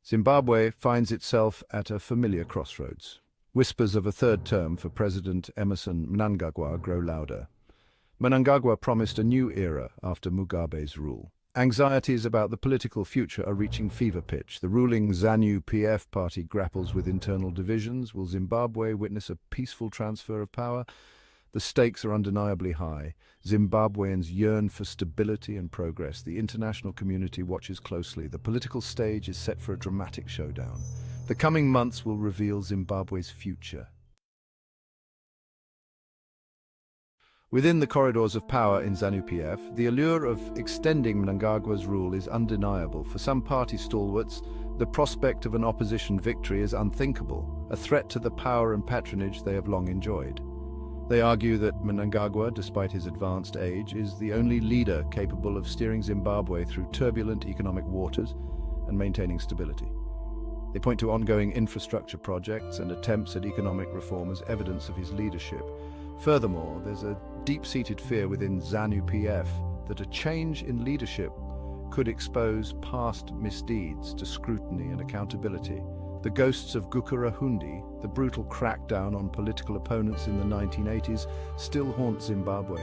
Zimbabwe finds itself at a familiar crossroads. Whispers of a third term for President Emerson Mnangagwa grow louder. Mnangagwa promised a new era after Mugabe's rule. Anxieties about the political future are reaching fever pitch. The ruling ZANU-PF party grapples with internal divisions. Will Zimbabwe witness a peaceful transfer of power? The stakes are undeniably high. Zimbabweans yearn for stability and progress. The international community watches closely. The political stage is set for a dramatic showdown. The coming months will reveal Zimbabwe's future. Within the corridors of power in ZANU-PF, the allure of extending Mnangagwa's rule is undeniable. For some party stalwarts, the prospect of an opposition victory is unthinkable, a threat to the power and patronage they have long enjoyed. They argue that Mnangagwa, despite his advanced age, is the only leader capable of steering Zimbabwe through turbulent economic waters and maintaining stability. They point to ongoing infrastructure projects and attempts at economic reform as evidence of his leadership. Furthermore, there's a deep-seated fear within ZANU-PF that a change in leadership could expose past misdeeds to scrutiny and accountability. The ghosts of Gukurahundi, the brutal crackdown on political opponents in the 1980s, still haunt Zimbabwe.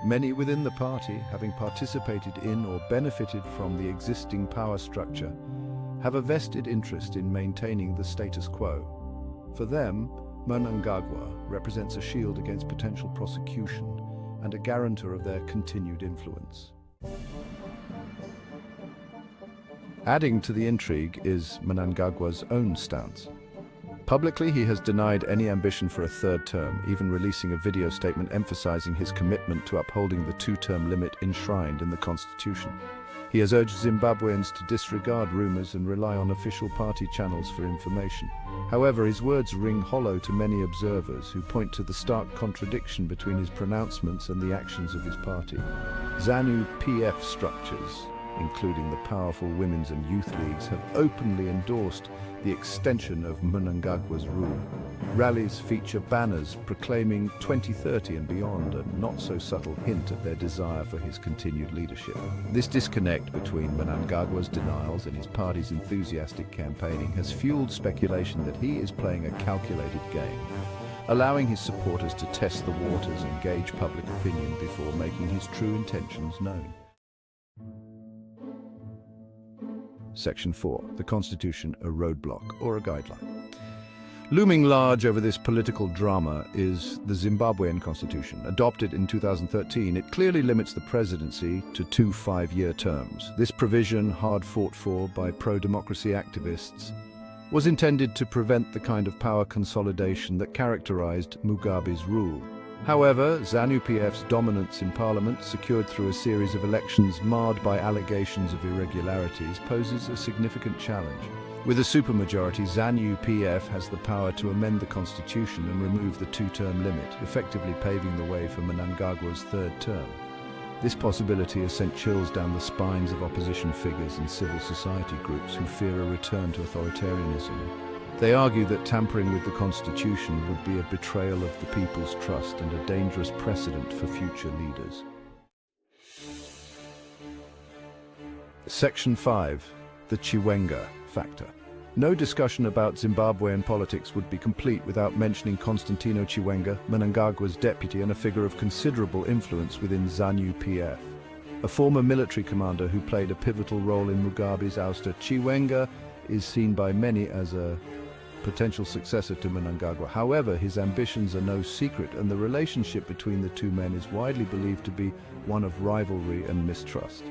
Many within the party, having participated in or benefited from the existing power structure, have a vested interest in maintaining the status quo. For them, Mnangagwa represents a shield against potential prosecution and a guarantor of their continued influence. Adding to the intrigue is Mnangagwa's own stance. Publicly, he has denied any ambition for a third term, even releasing a video statement emphasizing his commitment to upholding the two-term limit enshrined in the constitution. He has urged Zimbabweans to disregard rumors and rely on official party channels for information. However, his words ring hollow to many observers who point to the stark contradiction between his pronouncements and the actions of his party. ZANU-PF structures, including the powerful women's and youth leagues, have openly endorsed the extension of Mnangagwa's rule. Rallies feature banners proclaiming 2030 and beyond, a not-so-subtle hint at their desire for his continued leadership. This disconnect between Mnangagwa's denials and his party's enthusiastic campaigning has fueled speculation that he is playing a calculated game, allowing his supporters to test the waters and gauge public opinion before making his true intentions known. Section 4. The Constitution, a roadblock or a guideline. Looming large over this political drama is the Zimbabwean Constitution. Adopted in 2013, it clearly limits the presidency to 2 5-year terms. This provision, hard fought for by pro-democracy activists, was intended to prevent the kind of power consolidation that characterized Mugabe's rule. However, ZANU-PF's dominance in parliament, secured through a series of elections marred by allegations of irregularities, poses a significant challenge. With a supermajority, ZANU-PF has the power to amend the constitution and remove the 2-term limit, effectively paving the way for Mnangagwa's third term. This possibility has sent chills down the spines of opposition figures and civil society groups who fear a return to authoritarianism. They argue that tampering with the Constitution would be a betrayal of the people's trust and a dangerous precedent for future leaders. Section 5. The Chiwenga Factor. No discussion about Zimbabwean politics would be complete without mentioning Constantino Chiwenga, Mnangagwa's deputy and a figure of considerable influence within ZANU-PF. A former military commander who played a pivotal role in Mugabe's ouster, Chiwenga is seen by many as a potential successor to Mnangagwa. However, his ambitions are no secret, and the relationship between the two men is widely believed to be one of rivalry and mistrust.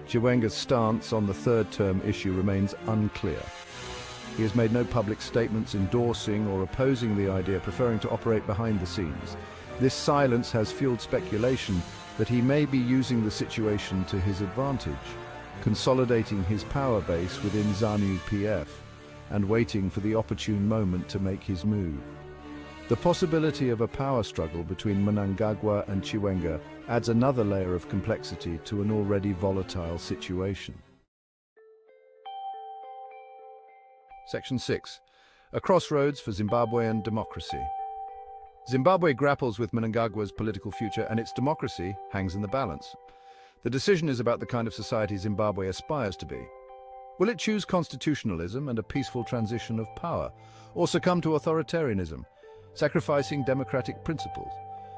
Chiwenga's stance on the third-term issue remains unclear. He has made no public statements endorsing or opposing the idea, preferring to operate behind the scenes. This silence has fueled speculation that he may be using the situation to his advantage, consolidating his power base within ZANU-PF and waiting for the opportune moment to make his move. The possibility of a power struggle between Mnangagwa and Chiwenga adds another layer of complexity to an already volatile situation. Section 6. A crossroads for Zimbabwean democracy. Zimbabwe grapples with Mnangagwa's political future, and its democracy hangs in the balance. The decision is about the kind of society Zimbabwe aspires to be. Will it choose constitutionalism and a peaceful transition of power, or succumb to authoritarianism, sacrificing democratic principles?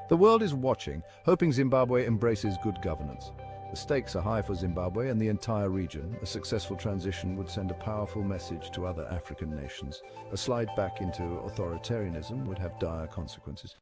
The world is watching, hoping Zimbabwe embraces good governance. The stakes are high for Zimbabwe and the entire region. A successful transition would send a powerful message to other African nations. A slide back into authoritarianism would have dire consequences.